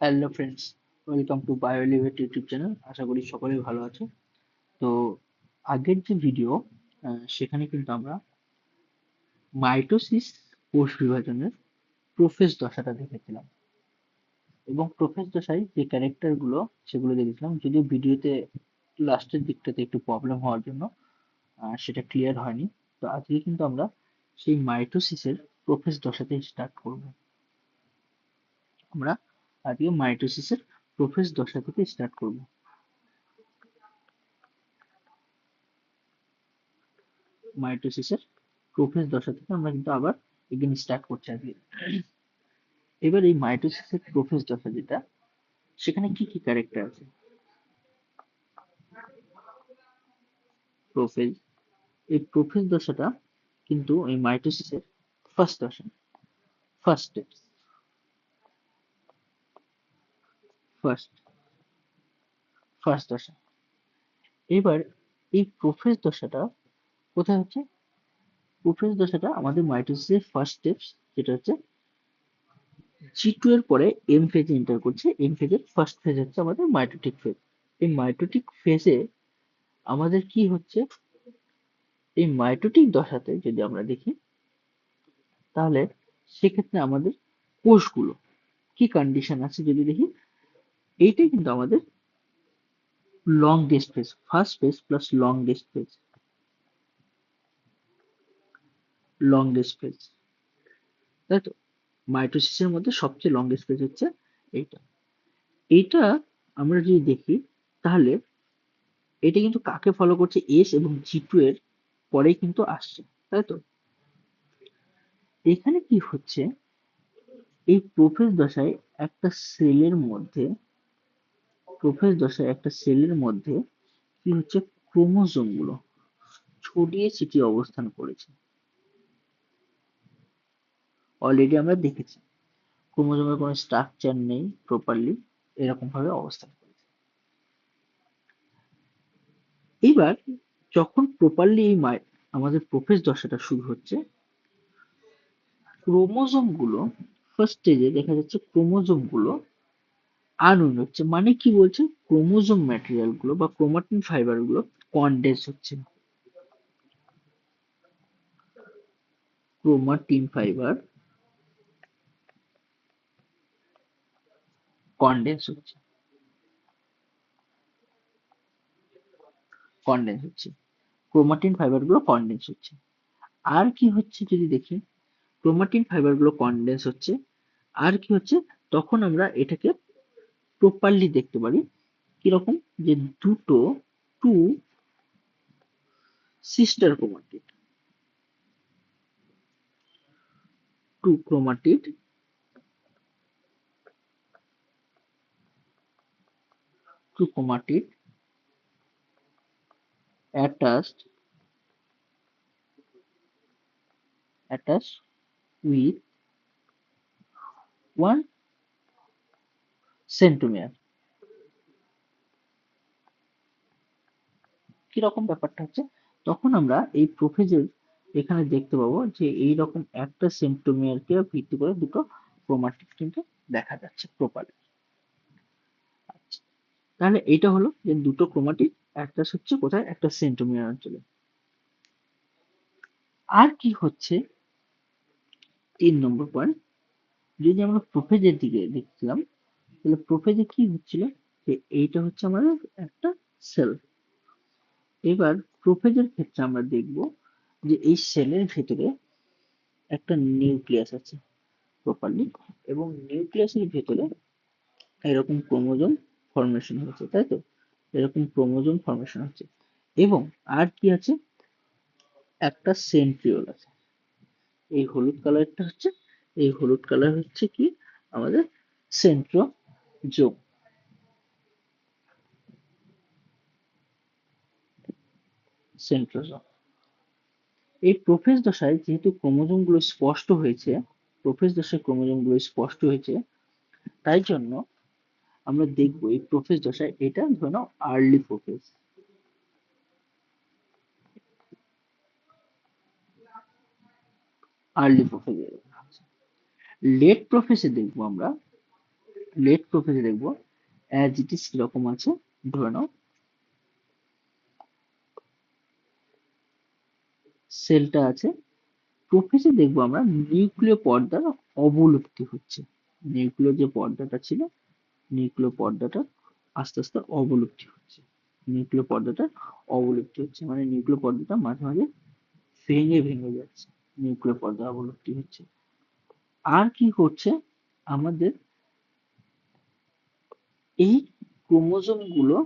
Hello friends, welcome to biolivate YouTube channel. আশা করি সকলেই ভালো আছো। তো আগের যে ভিডিও, সেখানে কিন্তু আমরা মাইটোসিস কোষ বিভাজনের প্রোফেজ দশাটা দেখেছিলাম এবং প্রোফেজ দশায় যে ক্যারেক্টার গুলো সেগুলো দেখেছিলাম, যদিও ভিডিওতে লাস্টের দিকটাতে একটু প্রবলেম হওয়ার জন্য সেটা ক্লিয়ার হয়নি। তো আজকে কিন্তু আমরা সেই মাইটোসিসের প্রোফেজ দশাতে স্টার্ট করব। আমরা আজকে মাইটোসিসের প্রোফেজ দশা থেকে স্টার্ট করব। মাইটোসিসের প্রোফেজ দশা থেকে আমরা কিন্তু আবার এগেন স্টার্ট করছি আজকে। এবার এই মাইটোসিসের প্রোফেজ দশা যেটা, সেখানে কি কি ক্যারেক্টার আছে? প্রোফেজ, এই প্রোফেজ দশাটা কিন্তু এই মাইটোসিসের ফার্স্ট দশা, ফার্স্ট স্টেপ, ফার্স্ট ফার্স্ট দশা। এবার এই প্রোফেজ দশাটা কোথায় হচ্ছে? প্রোফেজ দশাটা আমাদের মাইটোসিসের ফার্স্ট স্টেপস, যেটা হচ্ছে G2 এর পরে এম ফেজে এন্টার করছে। এম ফেজের ফার্স্ট ফেজ হচ্ছে আমাদের মাইটোটিক ফেজ। এই মাইটোটিক ফেজে আমাদের কি হচ্ছে? এই মাইটোটিক দশাতে যদি আমরা দেখি, তাহলে সেক্ষেত্রে আমাদের কোষগুলো কি কন্ডিশন আছে যদি দেখি, এইটাই কিন্তু আমাদের longest phase, first phase plus longest phase, longest phase, তাই তো? মাইটোসিসের মধ্যে সবচেয়ে লংগেস্ট ফেজ হচ্ছে এইটা। এইটা আমরা যদি দেখি, তাহলে এটা কিন্তু কাকে ফলো করছে? এস এবং G2 এর পরেই কিন্তু আসছে, তাই তো? এখানে কি হচ্ছে? এই প্রোফেজ দশায় একটা সেলের মধ্যে, প্রোফেজ দশায় একটা সেলের মধ্যে কি হচ্ছে? ক্রোমোজোম গুলো ছড়িয়ে ছিটিয়ে অবস্থান করেছে। অলরেডি আমরা দেখেছি ক্রোমোজোমের কোনো স্ট্রাকচার নেই প্রপারলি, এরকম ভাবে অবস্থান করেছে। এবার যখন প্রপারলি আমাদের প্রোফেজ দশাটা শুরু হচ্ছে, ক্রোমোজোম গুলো ফার্স্ট স্টেজে দেখা যাচ্ছে ক্রোমোজোম গুলো আনউইন্ড হচ্ছে। মানে কি বলছে? ক্রোমোজোম ম্যাটেরিয়াল গুলো বা ক্রোমাটিন ফাইবার গুলো কনডেন্স হচ্ছে। ক্রোমাটিন ফাইবার কনডেন্স হচ্ছে, কনডেন্স হচ্ছে, ক্রোমাটিন ফাইবার গুলো কনডেন্স হচ্ছে। আর কি হচ্ছে যদি দেখি, ক্রোমাটিন ফাইবার গুলো কনডেন্স হচ্ছে, আর কি হচ্ছে? তখন আমরা এটাকে প্রপারলি দেখতে পারি কিরকম, যে দুটো two sister chromatid, two chromatid, two chromatid attached attached with one centromere। কিরকম ব্যাপারটা হচ্ছে? তখন আমরা এই প্রোফেজের এখানে দেখতে পাবো যে এইরকম একটা সেন্ট্রোমিয়ারকে ভিত্তি করে দুটো ক্রোমাটিড কিন্তু দেখা যাচ্ছে প্রপারলি। আচ্ছা, তাহলে এইটা হলো যে দুটো ক্রোমাটিড অ্যাটাচ হচ্ছে কোথায়? একটা সেন্ট্রোমিয়ার অঞ্চলে। আর কি হচ্ছে? 3 নম্বর পয়েন্ট, যদি আমরা প্রোফেজের দিকে দেখছিলাম, তাহলে প্রোফেজে কি হচ্ছিল? যে এইটা হচ্ছে আমাদের একটা সেল। এবার প্রোফেজের ক্ষেত্রে আমরা দেখব যে এই সেলের ভেতরে একটা নিউক্লিয়াস আছে প্রপারলি, এবং নিউক্লিয়াসের ভেতরে এরকম ক্রোমোজোম ফর্মেশন হচ্ছে, তাই তো? এরকম ক্রোমোজোম ফর্মেশন হচ্ছে, এবং আর কি আছে? একটা সেন্ট্রিওল আছে। এই হলুদ কালারটা হচ্ছে, এই হলুদ কালার হচ্ছে কি আমাদের সেন্ট্রোজোম, সেন্ট্রোজোম। এই প্রোফেজ দশায় যেহেতু ক্রোমোজোম গুলো স্পষ্ট হয়েছে, প্রোফেজ দশায় ক্রোমোজোম গুলো স্পষ্ট হয়েছে, তাই জন্য আমরা দেখবো এই প্রোফেজ দশায়, এটা ধরে নাও early prophase, early prophase. Late প্রোফেজে দেখবো আমরা লেট প্রোফেজে দেখবো অ্যাজ ইট ইজ কিরকম আছে। ধরে নাও সেলটা আছে, প্রোফেজে দেখবো আমরা নিউক্লিয় পর্দার অবলুপ্তি হচ্ছে। নিউক্লিয় যে পর্দাটা ছিল, নিউক্লিয় পর্দাটা আস্তে আস্তে অবলুপ্তি হচ্ছে। নিউক্লিয় পর্দাটা অবলুপ্তি হচ্ছে মানে নিউক্লিয় পর্দাটা মাঝে মাঝে ভেঙে ভেঙে যাচ্ছে, নিউক্লিয় পর্দা অবলুপ্তি হচ্ছে। আর কি করছে আমাদের এই ক্রোমোজোম গুলো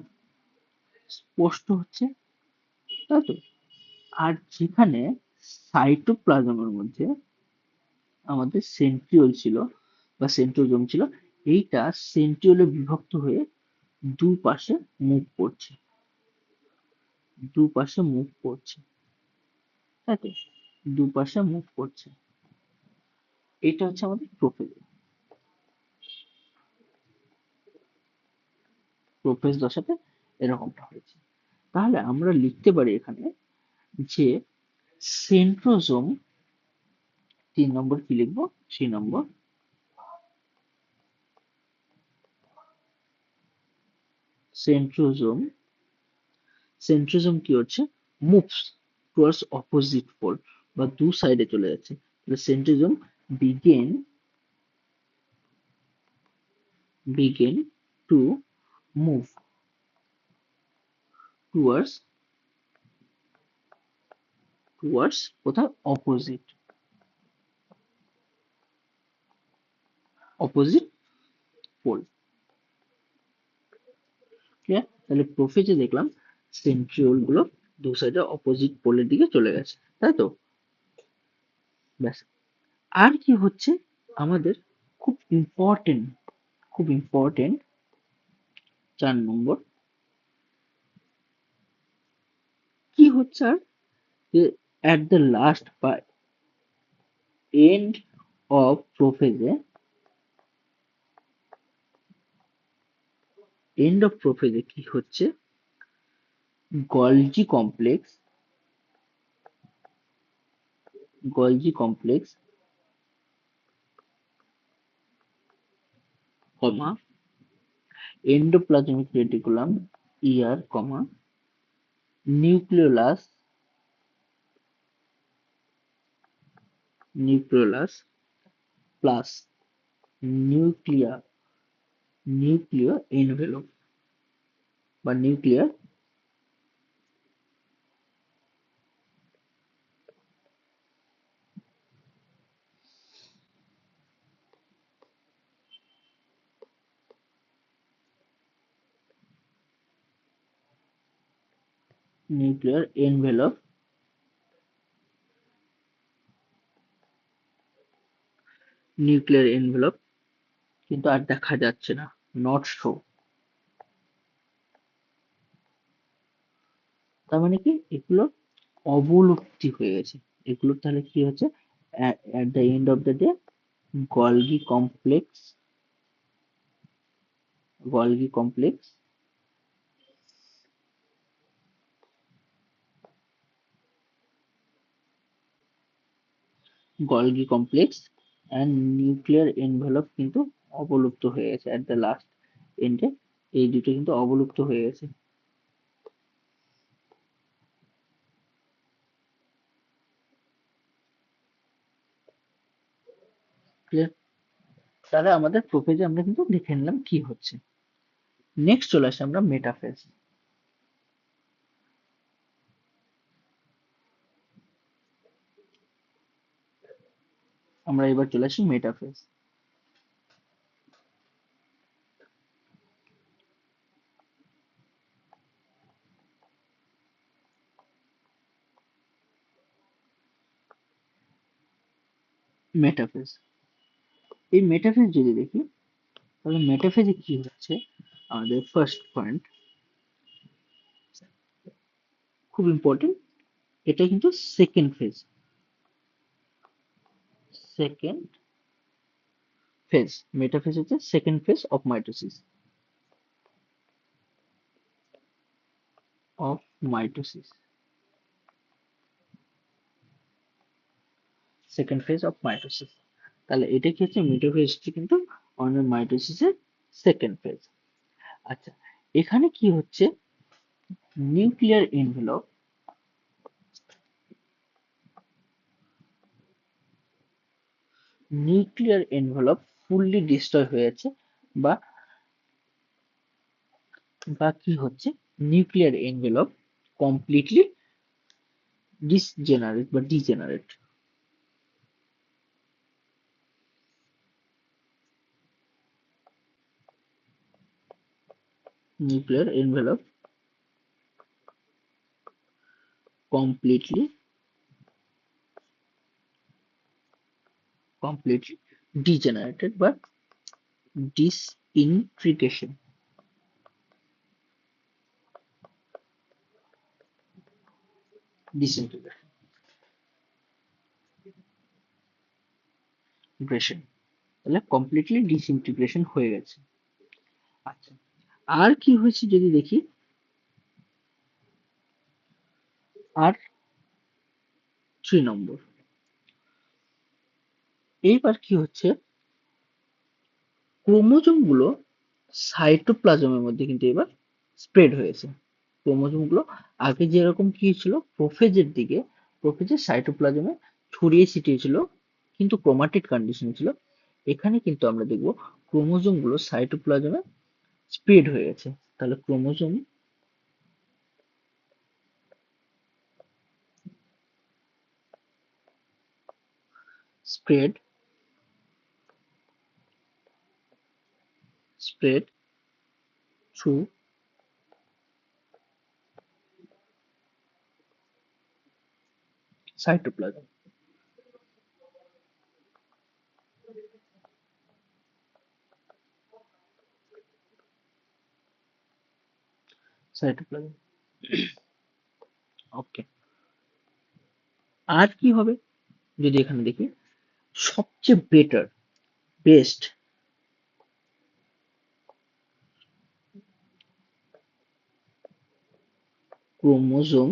স্পষ্ট হচ্ছে, তাই তো। আর যেখানে সাইটোপ্লাজমের মধ্যে আমাদের সেন্ট্রিওল ছিল বা সেন্ট্রোজোম ছিল, এইটা সেন্ট্রিওলে বিভক্ত হয়ে দুপাশে মুভ করছে, দুপাশে মুভ করছে, তাই তো, দুপাশে মুভ করছে। এটা হচ্ছে আমাদের প্রোফেজ। প্রোফেজ দশাতে এরকমটা হয়েছে। তাহলে আমরা লিখতে পারি এখানে যে সেন্ট্রোজোম, 3 নম্বর কি লিখবো, 3 নম্বর, সেন্ট্রোজোম, সেন্ট্রোজোম কি হচ্ছে, মুভস টুয়ার্ডস অপোজিট পোল বা দু সাইডে চলে যাচ্ছে। তাহলে centrosome begin begin to move towards, towards কোথায়, অপোজিট, অপোজিট পোল। ক্লিয়ার? তাহলে প্রোফেজে দেখলাম সেন্ট্রিওল গুলো দু সাইডে অপোজিট পোলের দিকে চলে গেছে, তাই তো। ব্যাস। আর কি হচ্ছে আমাদের, খুব ইম্পর্টেন্ট, খুব ইম্পর্টেন্ট, 4 নম্বর কি হচ্ছে আর, যে at the last বা end of prophase, end of prophase কি হচ্ছে, গলজি কমপ্লেক্স, গলজি কমপ্লেক্স কমা এন্ডোপ্লাজমিক রেটিকুলাম ER কমা নিউক্লিওলাস, নিউক্লিওলাস প্লাস নিউক্লিয়ার, নিউক্লিয় এনভেলপ বা nuclear, nuclear envelope, nuclear envelope কিন্তু আর দেখা যাচ্ছে না, নট শো। তার মানে কি এগুলো অবলুপ্তি হয়ে গেছে। এগুলো তাহলে কি হচ্ছে, at the end of the day Golgi complex, Golgi complex, Golgi complex and nuclear envelope কিন্তু অবলুপ্ত হয়ে গেছে at the last এন্ডে, এই দুটো কিন্তু অবলুপ্ত হয়ে গেছে। ক্লিয়ার? তাহলে আমাদের প্রোফেজে আমরা কিন্তু দেখে নিলাম কি হচ্ছে। নেক্সট চলে আসে আমরা মেটাফেজ। আমরা এবার চলে আসি মেটাফেজ। মেটাফেজ, এই মেটাফেজ যদি দেখি তাহলে মেটাফেজে কি হচ্ছে, আমাদের ফার্স্ট পয়েন্ট খুব ইম্পর্টেন্ট, এটা কিন্তু second phase, second phase, metaphase হচ্ছে second phase of mitosis, of mitosis, second phase of mitosis. তাহলে এটা কি হচ্ছে, মেটাফেজটি কিন্তু আমাদের মাইটোসিসের সেকেন্ড ফেজ। আচ্ছা, এখানে কি হচ্ছে, নিউক্লিয়ার এনভেলপ ফুললি ডিস্ট্রয় হয়ে যাচ্ছে, বা বা কি হচ্ছে, nuclear envelope completely degenerate. Nuclear envelope completely completely degenerated বা disintegration disintegration তাহলে কমপ্লিটলি ডিসইন্টিগ্রেশন হয়ে গেছে। আচ্ছা, আর কি হয়েছে যদি দেখি, আর 3 নম্বর, এইবার কি হচ্ছে, ক্রোমোজোম গুলো সাইটোপ্লাজমের মধ্যে কিন্তু এবার স্প্রেড হয়েছে। ক্রোমোজোম গুলো আগে যেরকম কি ছিল, প্রোফেজের দিকে, প্রোফেজের সাইটোপ্লাজমে ছড়িয়ে ছিটিয়ে ছিল, কিন্তু ক্রোমাটিড কন্ডিশন ছিল। এখানে কিন্তু আমরা দেখবো ক্রোমোজোম গুলো সাইটোপ্লাজমে স্প্রেড হয়ে গেছে। তাহলে chromosome spread spread through cytoplasm cytoplasm ওকে। আর কি হবে যদি এখানে দেখি, সবচেয়ে বেস্ট ক্রোমোজোম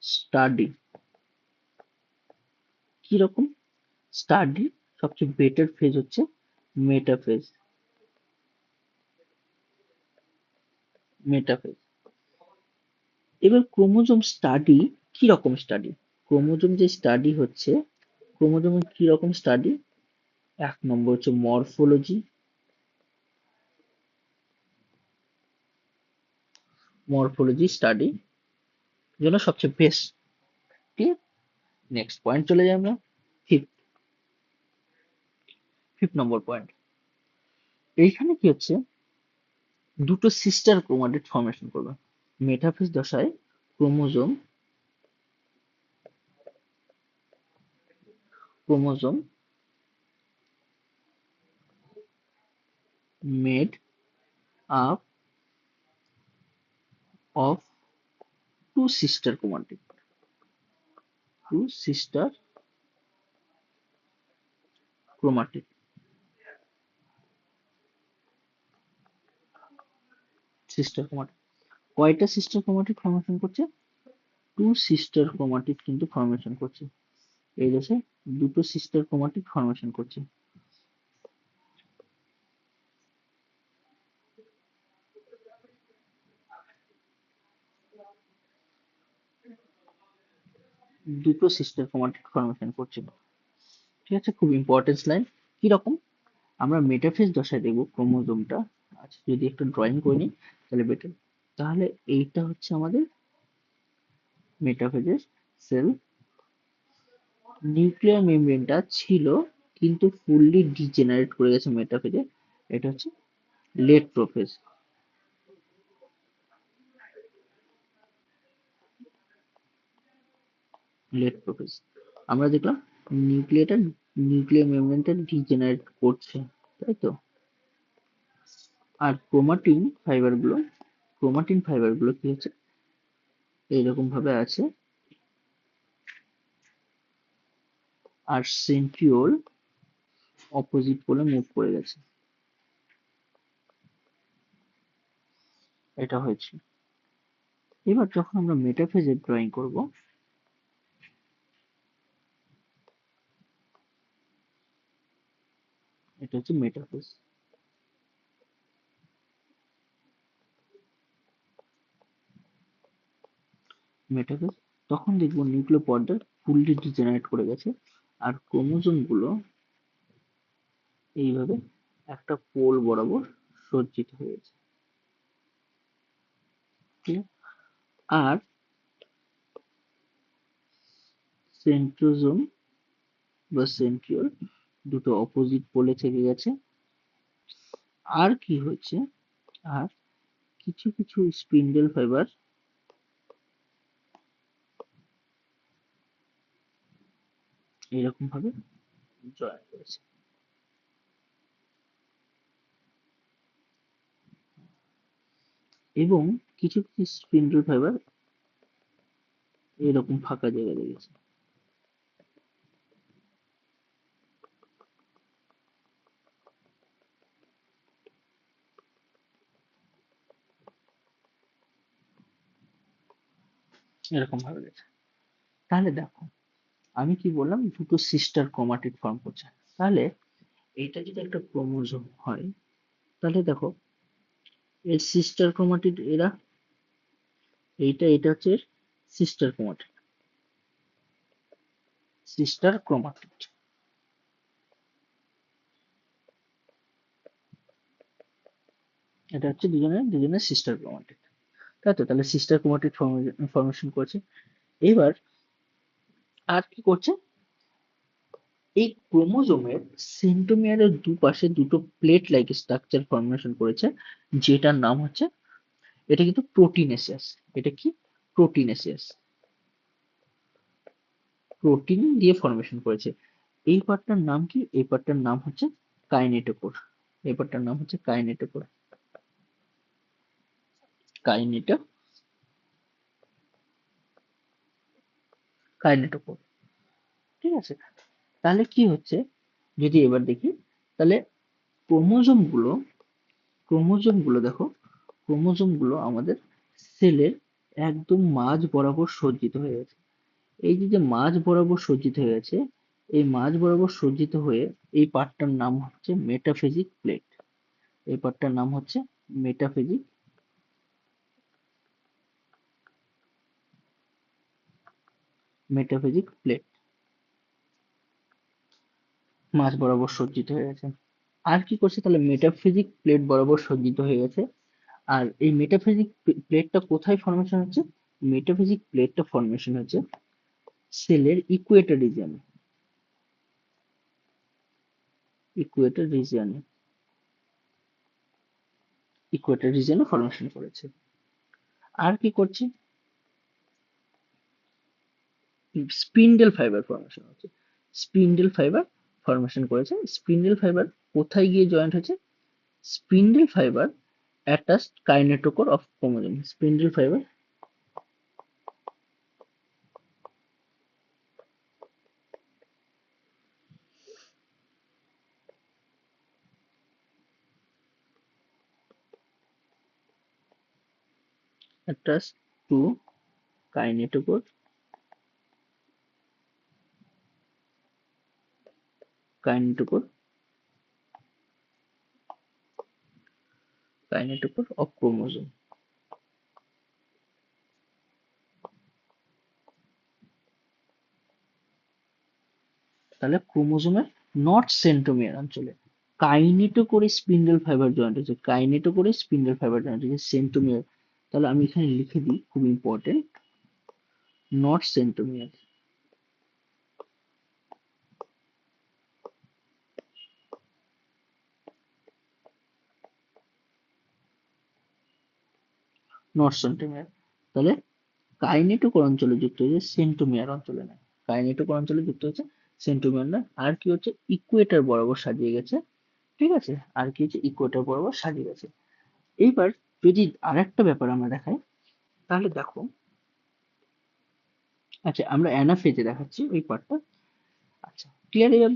স্টাডি, কিরকম স্টাডি, সবচেয়ে বেটার ফেজ হচ্ছে মেটাফেজ। মেটাফেজ এবার ক্রোমোজোম স্টাডি কি রকম স্টাডি, ক্রোমোজোম যে স্টাডি হচ্ছে, ক্রোমোজোমের কি রকম স্টাডি, 1 নম্বর হচ্ছে মরফোলজি স্টাডি জন্য সবচেয়ে বেস্ট। ঠিক, নেক্সট পয়েন্ট চলে যাই আমরা, ফিফথ ফিফথ নম্বর পয়েন্ট। এইখানে কি হচ্ছে, দুটো সিস্টার ক্রোমাটিড ফর্মেশন করবে। মেটাফেজ দশায় chromosome chromosome made up of two sister chromatid, two sister chromatid sister chromatid কয়টা সিস্টার ক্রোমাটিড ফর্মেশন করছে, টু সিস্টার ক্রোমাটিড কিন্তু ফর্মেশন করছে। এই দশায় দুটো সিস্টার ক্রোমাটিড ফর্মেশন করছে। দুটো সিস্টার ক্রোমাটিড ফর্মেশন করছে। ঠিক আছে, খুব ইম্পর্টেন্ট লাইন। কিরকম, আমরা মেটাফেজ দশায় দেখবো ক্রোমোজোমটা, আচ্ছা যদি একটু ড্রয়িং করে নিই তাহলে বেটার। তাহলে এইটা হচ্ছে আমাদের মেটাফেজের সেল, নিউক্লিয়ার মেমব্রেনটা ছিল কিন্তু ফুললি ডিজেনারেট করে গেছে মেটাফেজে, এটা হচ্ছে লেট প্রোফেজ। লেট প্রোফেজ আমরা দেখলাম নিউক্লিয়ার মেমব্রেনটা ডিজেনারেট করছে, তাই তো। আর ক্রোমাটিন ফাইবার গুলো কি হচ্ছে, এইরকম ভাবে আছে, আর সেন্ট্রিওল অপোজিট পোলে মুভ করে গেছে, এটা হয়েছে। এবার যখন আমরা মেটাফেজের ড্রয়িং করব, এটা হচ্ছে মেটাফেজ। মেটাফেজ, তখন দেখবো নিউক্লিওপয়েডটা ফুললি ডিজেনারেট করে গেছে আর ক্রোমোজোম গুলো এইভাবে একটা পোল বরাবর সজ্জিত হয়েছে। ঠিক আছে? আর সেন্ট্রোজোম বা সেন্ট্রিওল দুটো অপোজিট পোলে থেকে গেছে। আর কি হচ্ছে, আর কিছু কিছু স্পিন্ডেল ফাইবার এরকম ভাবে জয়েন করেছে। এবং কিছু কিছু স্পিন্ডেল ফাইবার এরকম ফাঁকা জায়গা লেগেছে। এরকম ভাবে গেছে। তাহলে দেখো, আমি কি বললাম, দুটো সিস্টার ক্রোমাটিড ফর্ম করছে। তাহলে এইটা যদি একটা ক্রোমোজোম হয়, তাহলে দেখো এর সিস্টার ক্রোমাটিড এরা, এটা হচ্ছে সিস্টার ক্রোমাটিড, সিস্টার ক্রোমাটিড। এটা হচ্ছে দুজনের সিস্টার ক্রোমাটিড, তাই তো? তাহলে সিস্টার ক্রোমাটিড ফর্মেশন করেছে। এবার আর কি করছে, এই ক্রোমোজোমের সেন্ট্রোমিয়ারের দুপাশে দুটো প্লেট লাইক স্ট্রাকচার ফর্মেশন করেছে, যেটার নাম হচ্ছে, এটা কিন্তু প্রোটিনেসিয়াস। এটা কি? প্রোটিনেসিয়াস, প্রোটিন দিয়ে ফর্মেশন করেছে। এই পার্টটার নাম কি? এই পার্টটার নাম হচ্ছে কাইনেটোকোর। এই পার্টটার নাম হচ্ছে কাইনেটোকোর, কাইনেটো কাইনেটোকোর। ঠিক আছে? তাহলে কি হচ্ছে, যদি এবার দেখি, তাহলে ক্রোমোজোম গুলো ক্রোমোজোম গুলো দেখো, ক্রোমোজোম গুলো আমাদের সেলের একদম মাঝ বরাবর সজ্জিত হয়ে গেছে। এই যে যে মাঝ বরাবর সজ্জিত হয়ে গেছে, এই মাঝ বরাবর সজ্জিত হয়ে এই পার্টটার নাম হচ্ছে মেটাফেজিক প্লেট। এই পার্টটার নাম হচ্ছে মেটাফেজিক মেটাফেজিক প্লেট, মাঝ বরাবর সজ্জিত হয়ে গেছে। আর কি করছে, তাহলে মেটাফিজিক প্লেট বরাবর সজ্জিত হয়ে গেছে। আর এই মেটাফিজিক প্লেটটা কোথায় ফর্মেশন হচ্ছে? মেটাফিজিক প্লেটটা ফর্মেশন হচ্ছে সেলের ইকুয়েটর রিজিয়নে। ইকুয়েটর রিজিয়নে ইকুয়েটর রিজিয়নে ফর্মেশন করেছে। আর কি করছে, স্পিন্ডেল ফাইবার ফর্মেশন হচ্ছে। স্পিন্ডেল ফাইবার ফর্মেশন করেছে। স্পিন্ডেল ফাইবার কোথায় গিয়ে জয়েন্ট হচ্ছে? Spindle fibre attached kinetochore of chromosome. Spindle fiber attached to kinetochore kinetochore kinetochore of chromosome. তাহলে ক্রোমোজোমের নট সেন্ট্রোমিয়ার অঞ্চলে কাইনেটোকোরে স্পিন্ডেল ফাইবার জয়েন্ট হচ্ছে, কাইনেটোকোরে স্পিন্ডেল ফাইবার জয়েন্ট হচ্ছে সেন্ট্রোমিয়ার। তাহলে আমি এখানে লিখে দিই, খুব important, not centromere, not centromere. তাহলে কাইনেটোকোর অঞ্চলে যুক্ত হয়েছে, সেন্ট্রোমিয়ার অঞ্চলে নয়। কাইনেটোকোর অঞ্চলে যুক্ত হচ্ছে, সেন্ট্রোমিয়ার নয়। আর কি হচ্ছে, ইকুয়েটর বরাবর সাজিয়ে গেছে। ঠিক আছে? আর কি হচ্ছে, ইকুয়েটর বরাবর সাজিয়ে গেছে। এইবার যদি আরেকটা ব্যাপার আমরা দেখাই, তাহলে দেখো, আচ্ছা আমরা অ্যানাফেজে দেখাচ্ছি ওই পার্টটা। আচ্ছা ক্লিয়ার হয়ে গেল?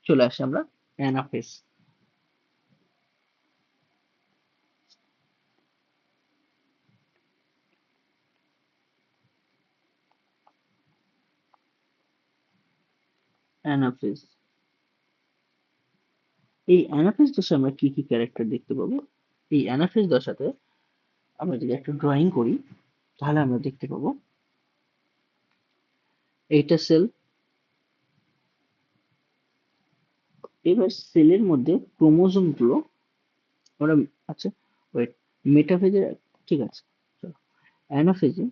চলে আসি আমরা অ্যানাফেজ। অ্যানাফেজ, এই অ্যানাফেজ দশায় আমরা কি কি ক্যারেক্টার দেখতে পাবো? এই অ্যানাফেজ দশাতে আমরা যদি একটা ড্রয়িং করি, তাহলে আমরা দেখতে পাবো এইটা সেল। এবার সেলের মধ্যে ক্রোমোজোম গুলো আমরা, আচ্ছা ওয়েট, মেটাফেজে, ঠিক আছে চলো, অ্যানাফেজে,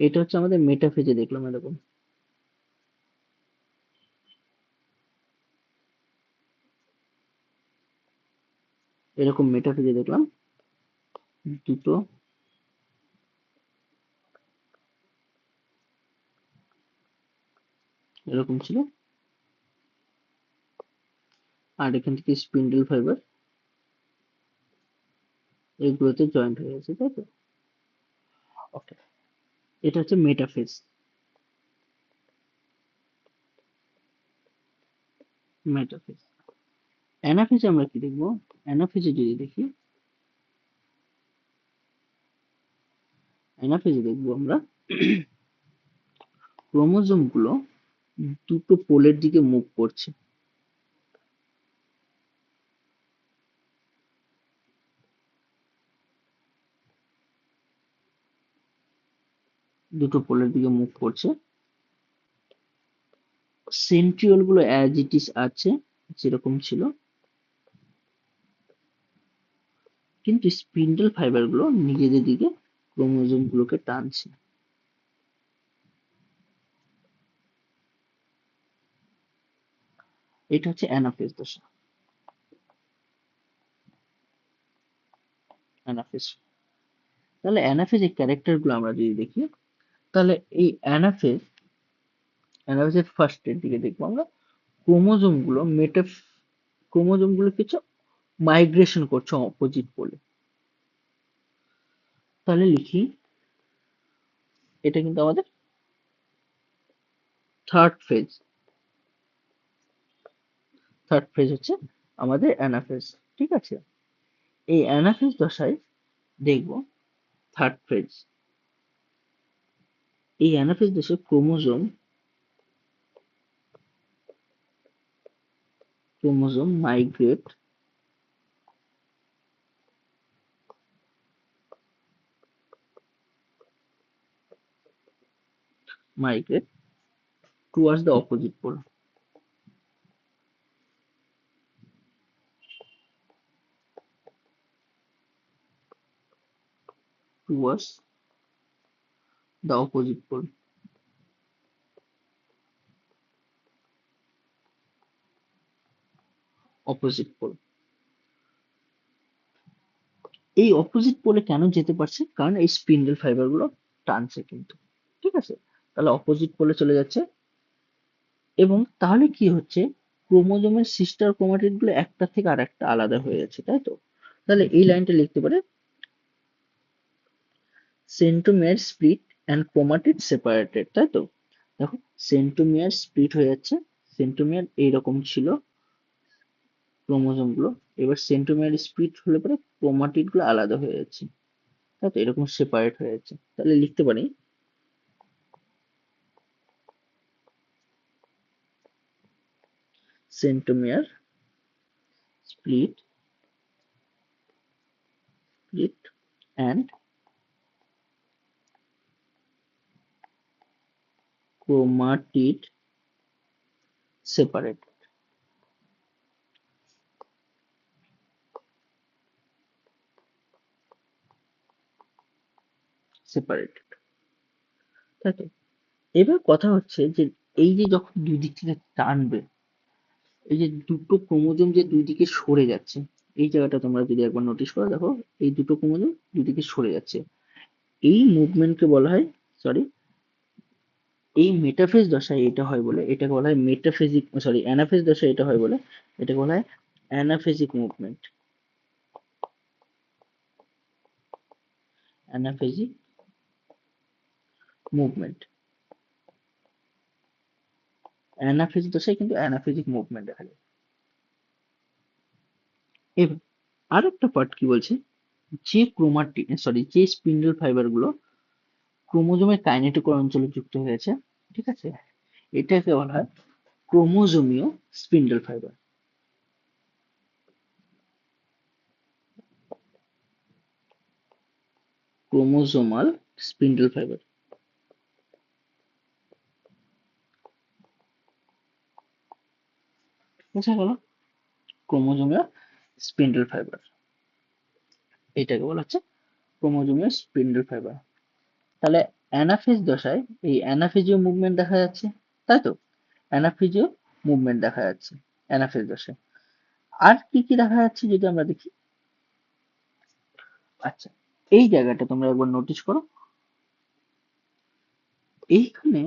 এটা হচ্ছে আমাদের মেটাফেজে দেখলাম এরকম, এরকম মেটাফেজে দেখলাম দুটো, এরকম ছিল, আর এখান থেকে স্পিন্ডল ফাইবার এগুলোতে জয়েন্ট হয়ে গেছে, তাই তো? ওকে, এটা হচ্ছে মেটাফেজ। মেটাফেজ, অ্যানাফেজে আমরা কি দেখবো? অ্যানাফেজে যদি দেখি, অ্যানাফেজে দেখবো আমরা ক্রোমোজোম গুলো দুটো পোলের দিকে মুভ করছে, দুটো পোলের দিকে মুভ করছে, সেন্ট্রিওল গুলো অ্যাজ ইট ইজ আছে যেরকম ছিল, কিন্তু স্পিন্ডল ফাইবার গুলো নিজেদের দিকে ক্রোমোজোম গুলোকে টানছে। এটা হচ্ছে অ্যানাফেজ দশা। অ্যানাফেজ, তাহলে অ্যানাফেজের ক্যারেক্টার গুলো আমরা যদি দেখি, তাহলে এই অ্যানাফেজের ফার্স্টের দিকে দেখবো আমরা ক্রোমোজোম গুলো ক্রোমোজোম গুলো কিছু মাইগ্রেশন করছে অপোজিট পোলে। তাহলে লিখি, এটা কিন্তু আমাদের থার্ড ফেজ, থার্ড ফেজ হচ্ছে আমাদের অ্যানাফেজ, ঠিক আছে? এই অ্যানাফেজ দশায় দেখবো থার্ড ফেজ, এই অ্যানাফেজ দশায় chromosome migrate towards the opposite pole, towards the opposite pole, opposite pole। এই অপোজিট পোলে কেন যেতে পারছে? কারণ এই স্পিন্ডল ফাইবার গুলো টানছে কিন্তু, ঠিক আছে? তাহলে অপোজিট পোলে চলে যাচ্ছে, এবং তাহলে কি হচ্ছে, ক্রোমোজোমের সিস্টার ক্রোমাটিড গুলো একটা থেকে আর একটা আলাদা হয়ে যাচ্ছে, তাই তো? তাহলে এই লাইনটা লিখতে পারে centromere split and chromatid separated, তাই তো? দেখো, সেন্ট্রোমিয়ার স্প্লিট হয়ে যাচ্ছে, সেন্ট্রোমিয়ার এইরকম ছিল ক্রোমোজোম গুলো, এবার সেন্ট্রোমিয়ার স্প্লিট হলে পরে ক্রোমাটিড গুলো আলাদা হয়ে যাচ্ছে, তাই তো? এরকম সেপারেট হয়ে যাচ্ছে। তাহলে লিখতে পারি centromere split and chromatid separate, separated, তাই তো? এবার কথা হচ্ছে যে এই যে যখন দুই দিক থেকে টানবে, এই যে দুটো ক্রোমোজোম যে দুই দিকে সরে যাচ্ছে, এই জায়গাটা তোমরা যদি একবার নোটিস করে দেখো, এই দুটো ক্রোমোজোম দুই দিকে সরে যাচ্ছে, এই মুভমেন্টকে বলা হয়, সরি, এই মেটাফেজ দশায় এটা হয় বলে এটাকে বলা হয় মেটাফেজিক, সরি অ্যানাফেজ দশায় এটা হয় বলে এটাকে বলা হয় অ্যানাফেজিক মুভমেন্ট, অ্যানাফেজিক মুভমেন্ট। অ্যানাফেজ দশায় কিন্তু অ্যানাফেজিক মুভমেন্ট দেখা যায়। এবার আর একটা পার্ট কি বলছে, যে ক্রোমাটিন, সরি, যে স্পিন্ডল ফাইবার গুলো ক্রোমোজোমের কাইনেটোকোর অঞ্চলে যুক্ত হয়েছে, ঠিক আছে, এটাকে বলা হয় ক্রোমোজোমীয় spindle fibre, chromosomal spindle fibre. বোঝা গেল? ক্রোমোজোমীয় স্পিন্ডল ফাইবার, এইটাকে বলা হচ্ছে ক্রোমোজোমীয় স্পিন্ডল ফাইবার। তাহলে অ্যানাফেজ দশায় এই অ্যানাফেজীয় মুভমেন্ট দেখা যাচ্ছে, তাই তো? অ্যানাফেজীয় মুভমেন্ট দেখা যাচ্ছে অ্যানাফেজ দশায়। আর কি কি দেখা যাচ্ছে যদি আমরা দেখি? আচ্ছা, এই জায়গাটা তোমরা একবার নোটিস করো, এইখানে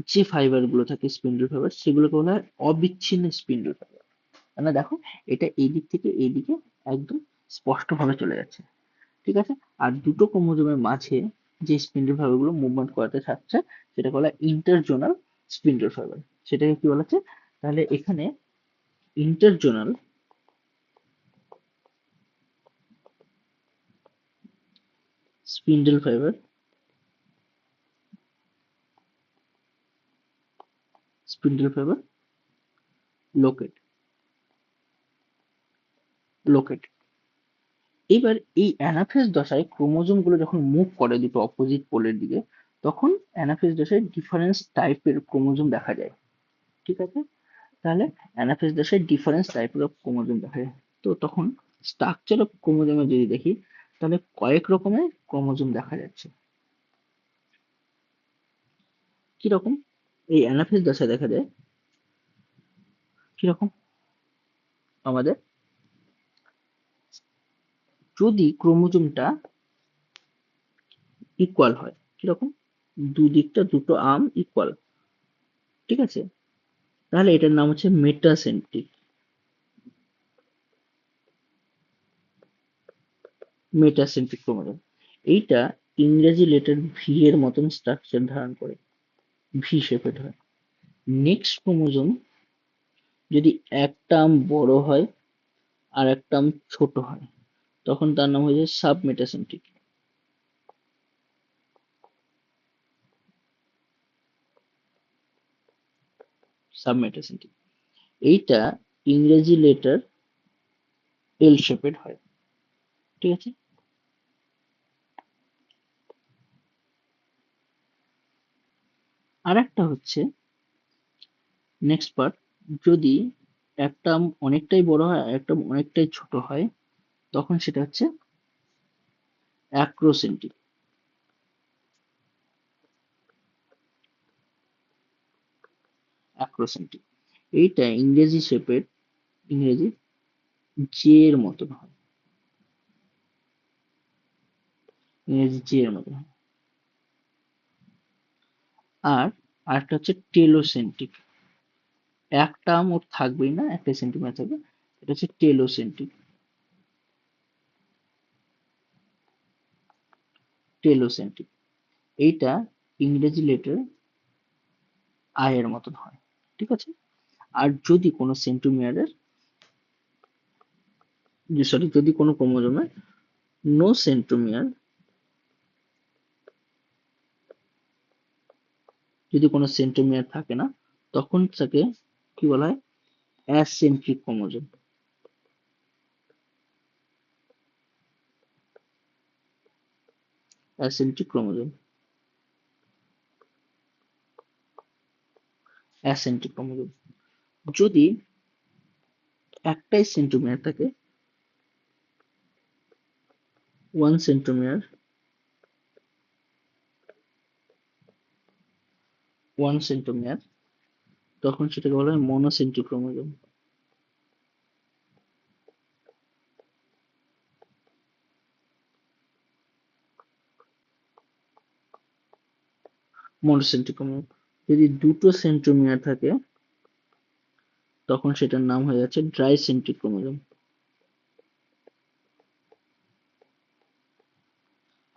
যে ফাইবার গুলো থাকে স্পিন্ডল ফাইবার, সেগুলোকে বলা হয় অবিচ্ছিন্ন স্পিন্ডল ফাইবার। মানে দেখো, এটা এই দিক থেকে এই দিকে একদম স্পষ্ট ভাবে চলে যাচ্ছে, ঠিক আছে? আর দুটো ক্রোমোজোমের মাঝে যে স্পিন্ডল ফাইবার গুলো মুভমেন্ট করাতে থাকছে, সেটাকে বলা হয় ইন্টারজোনাল স্পিন্ডল ফাইবার। সেটাকে কি বলা হচ্ছে? তাহলে এখানে interzonal spindle fibre, spindle fibre locate locate এবার এই অ্যানাফেজ দশায় ক্রোমোজোম গুলো যখন মুভ করে দুটো অপোজিট পোলের দিকে, তখন অ্যানাফেজ দশায় ডিফারেন্স টাইপের ক্রোমোজোম দেখা যায়, ঠিক আছে? তাহলে অ্যানাফেজ দশায় ডিফারেন্স টাইপের ক্রোমোজোম দেখা যায়। তো তখন স্ট্রাকচার অফ ক্রোমোজোমে যদি দেখি, তাহলে কয়েক রকমের ক্রোমোজোম দেখা যাচ্ছে। কিরকম? এই অ্যানাফেজ দশায় দেখা যায় কিরকম? আমাদের যদি ক্রোমোজোমটা ইকুয়াল হয়, কিরকম? দুদিকটা দুটো আর্ম ইকুয়াল, ঠিক আছে? তাহলে এটার নাম হচ্ছে মেটাসেন্ট্রিক। Metacentric chromosome. এইটা ইংরেজি লেটার ভি এর মতন স্ট্রাকচার ধারণ করে, ভি শেপেড হয়। নেক্সট ক্রোমোজোম যদি একটা আর্ম বড় হয় আর একটা আর্ম ছোট হয়, তখন তার নাম হয়ে যায় সাব মেটাসেন্ট্রিক। Sub metacentric. এইটা ইংরেজি লেটার এল শেপেড হয়, ঠিক আছে? আর একটা হচ্ছে নেক্সট পার্ট, যদি একটা আর্ম অনেকটাই বড় হয় আর একটা আর্ম অনেকটাই ছোট হয়, তখন সেটা হচ্ছে অ্যাক্রোসেন্ট্রিক। অ্যাক্রোসেন্ট্রিক। এইটা ইংরেজি শেপের, ইংরেজি জে এর মতন হয়, ইংরেজি জে এর মতন হয়। আর আরেকটা হচ্ছে টেলোসেন্ট্রিক। একটা আর্ম ওর থাকবেই না, একটা সেন্টিমিটার থাকবে, এটা হচ্ছে টেলোসেন্ট্রিক। টেলোসেন্ট্রিক। এইটা ইংরেজি লেটার আই এর মতন হয়, ঠিক আছে? আর যদি কোনো সেন্টিমিটারের, সরি, যদি কোনো ক্রোমোজোমে নো সেন্ট্রোমিয়ার, যদি কোনো সেন্ট্রোমিয়ার থাকে না, তখন তাকে কি বলা হয়? Acentric chromosome. Acentric chromosome. Acentric chromosome. যদি একটাই সেন্ট্রোমিয়ার থাকে, 1 সেন্ট্রোমিয়ার, 1 সেন্ট্রোমিয়ার, তখন সেটাকে বলা হয় মনোসেন্ট্রিক ক্রোমোজোম। Monocentric chromosome. যদি দুটো সেন্ট্রোমিয়ার থাকে, তখন সেটার নাম হয়ে যাচ্ছে dicentric chromosome.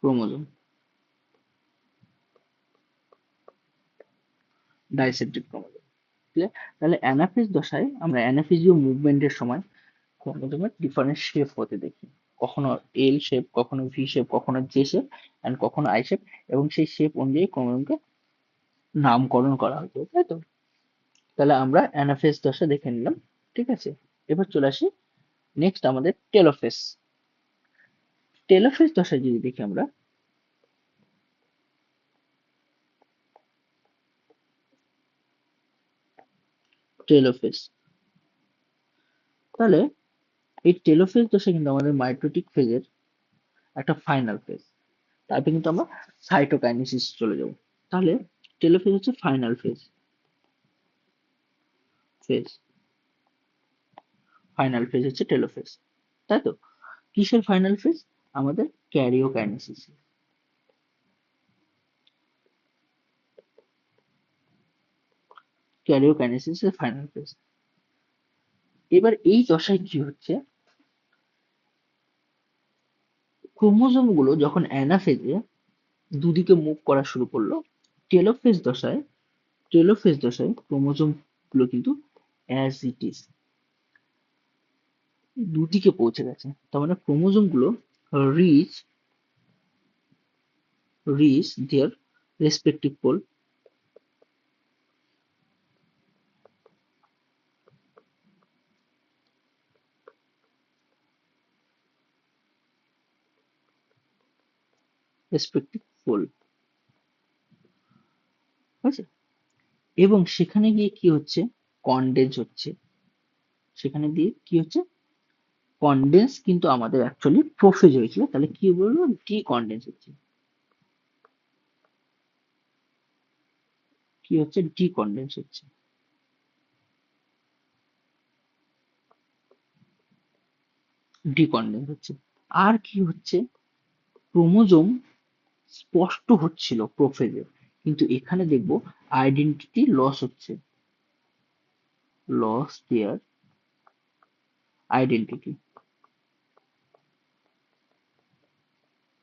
Chromosome dicentric chromosome. Clear? তাহলে অ্যানাফেজ দশায় আমরা অ্যানাফেজীয় মুভমেন্টের সময় ক্রোমোজোমের ডিফারেন্ট শেপ হতে দেখি। কখনো এল শেপ, কখনো ভি শেপ, কখনো জে শেপ, এন্ড কখনো আই শেপ, এবং সেই শেপ অনুযায়ী ক্রোমোজোমকে নামকরণ করা হতো, তাই তো? তাহলে আমরা অ্যানাফেজ দশা দেখে নিলাম, ঠিক আছে? এবার চলে আসি নেক্সট আমাদের টেলোফেজ। টেলোফেজ দশায় যদি দেখি আমরা, টেলোফেজ। তাহলে এই টেলোফেজ দশা কিন্তু আমাদের মাইটোটিক ফেজের একটা ফাইনাল ফেজ। তারপরে কিন্তু আমরা সাইটোকাইনেসিস চলে যাব। তাহলে টেলোফেজ হচ্ছে final phase, phase final phase হচ্ছে টেলোফেজ, তাই তো? কিসের ফাইনাল ফেজ? আমাদের ক্যারিওকাইনেসিস, ক্যারিওকাইনেসিস এর ফাইনাল ফেজ। এবার এই দশায় কি হচ্ছে, ক্রোমোজোম গুলো যখন অ্যানাফেজে দুদিকে মুভ করা শুরু করলো, টেলোফেজ দশায় টেলোফেজ দশায় ক্রোমোজোম গুলো কিন্তু অ্যাজ ইট ইজ দুদিকে পৌঁছে গেছে। তার মানে ক্রোমোজোম গুলো reach their respective pole, respective pole, আছে। এবং সেখানে গিয়ে কি হচ্ছে, কন্ডেন্স হচ্ছে। সেখানে দিয়ে কি হচ্ছে, কন্ডেন্স কিন্তু আমাদের অ্যাকচুয়ালি প্রোফেজ হয়েছিল, তাহলে কি বলবো, ডি কন্ডেন্স হচ্ছে। কি হচ্ছে, ডি কন্ডেন্স হচ্ছে, ডি কন্ডেন্স হচ্ছে। আর কি হচ্ছে, ক্রোমোজোম স্পষ্ট হচ্ছিল প্রোফেজে, কিন্তু এখানে দেখবো আইডেন্টিটি লস হচ্ছে, লস দেয়ার আইডেন্টিটি,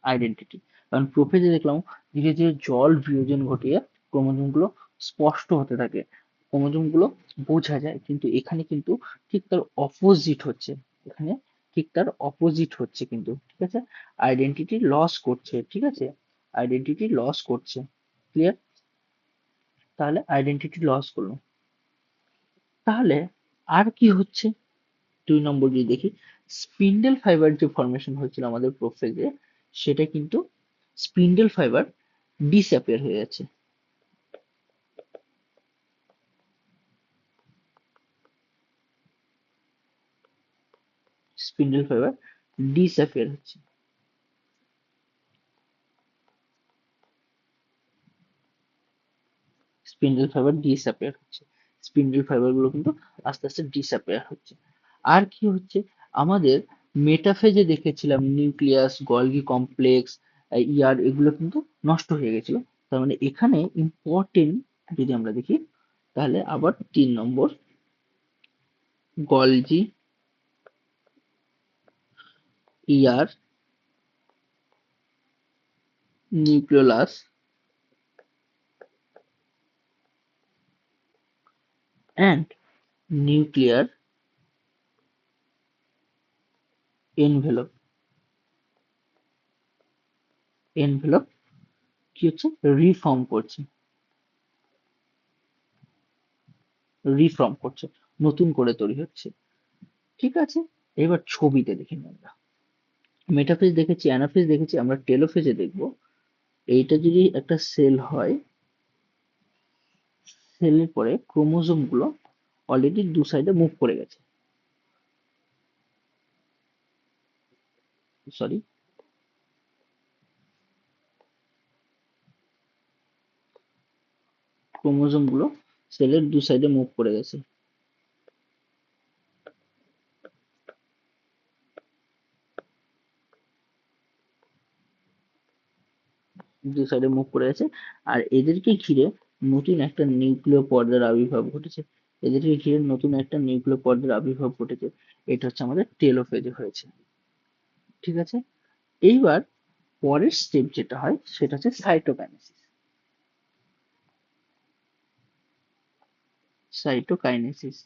আইডেন্টিটি। কারণ প্রোফেজে দেখলাম ধীরে ধীরে জল বিয়োজন ঘটিয়ে ক্রোমোজোম গুলো স্পষ্ট হতে থাকে, ক্রোমোজোম গুলো বোঝা যায়, কিন্তু এখানে কিন্তু ঠিক তার অপোজিট হচ্ছে, এখানে ঠিক তার অপোজিট হচ্ছে কিন্তু, ঠিক আছে, আইডেন্টিটি লস করছে, ঠিক আছে, আইডেন্টিটি লস করছে, ক্লিয়ার? তাহলে আইডেন্টিটি লস করলো। তাহলে আর কি হচ্ছে, 2 নম্বর যদি দেখি, স্পিন্ডেল ফাইবার যে ফর্মেশন হয়েছিল আমাদের প্রোফেজে, সেটা কিন্তু স্পিন্ডেল ফাইবার ডিসঅ্যাপিয়ার হয়ে যাচ্ছে, স্পিন্ডেল ফাইবার ডিসঅ্যাপিয়ার হচ্ছে, স্পিন্ডেল ফাইবার ডিসঅ্যাপিয়ার হচ্ছে, স্পিন্ডেল ফাইবার গুলো কিন্তু আস্তে আস্তে ডিসঅ্যাপিয়ার হচ্ছে। আর কি হচ্ছে, আমাদের মেটাফেজে দেখেছিলাম নিউক্লিয়াস, গলগি কমপ্লেক্স, ইয়ার, এগুলো কিন্তু নষ্ট হয়ে গেছিল। তার মানে এখানে ইম্পর্টেন্ট যদি আমরা দেখি, তাহলে আবার 3 নম্বর, গলজি, ইয়ার, nucleolus and nuclear envelope, envelope কি হচ্ছে, রিফর্ম করছে, রিফর্ম করছে, নতুন করে তৈরি হচ্ছে, ঠিক আছে। এবার ছবিতে দেখি আমরা, মেটাফেজ দেখেছি, অ্যানাফেজ দেখেছি, আমরা টেলোফেজে দেখবো। এইটা যদি একটা সেল হয়, সেলের পরে ক্রোমোজোম গুলো অলরেডি দু সাইডে মুভ করে গেছে, সরি, ক্রোমোজোম গুলো সেলের দু সাইডে মুভ করে গেছে, দু সাইডে মুভ করে গেছে। আর এদেরকে ঘিরে নতুন একটা নিউক্লিয় পর্দার আবির্ভাব ঘটেছে, এদেরকে ঘিরে নতুন একটা নিউক্লিয় পর্দার আবির্ভাব ঘটেছে, এটা হচ্ছে আমাদের টেলোফেজে হয়েছে, ঠিক আছে। এইবার পরের স্টেপ যেটা হয় সেটা হচ্ছে সাইটোকাইনেসিস, সাইটোকাইনেসিস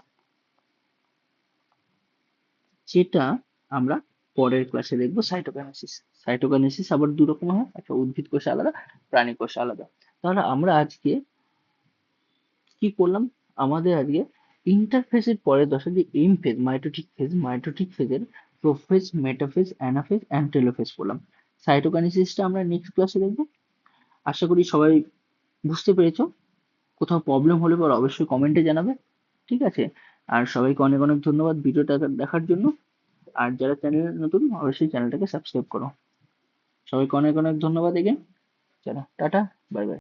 যেটা আমরা পরের ক্লাসে দেখবো। সাইটোকাইনেসিস, সাইটোকাইনেসিস আবার 2 রকম হয়, একটা উদ্ভিদ কোষে আলাদা, প্রাণী কোষে আলাদা। তাহলে আমরা আজকে কি করলাম, আমাদের আজকে ইন্টারফেসের পরের দশা যে M phase, mitotic phase, mitotic ফেজের prophase, metaphase, anaphase and telophase পড়লাম। সাইটোকাইনেসিসটা আমরা নেক্সট ক্লাসে দেখবো। আশা করি সবাই বুঝতে পেরেছো। কোথাও প্রবলেম হলে পর অবশ্যই কমেন্টে জানাবে। ঠিক আছে? আর সবাইকে অনেক অনেক ধন্যবাদ ভিডিওটা দেখার জন্য। আর যারা চ্যানেলে নতুন অবশ্যই চ্যানেলটাকে সাবস্ক্রাইব করো। সবাইকে অনেক অনেক ধন্যবাদ এগেন। চলো টাটা, বাই বাই।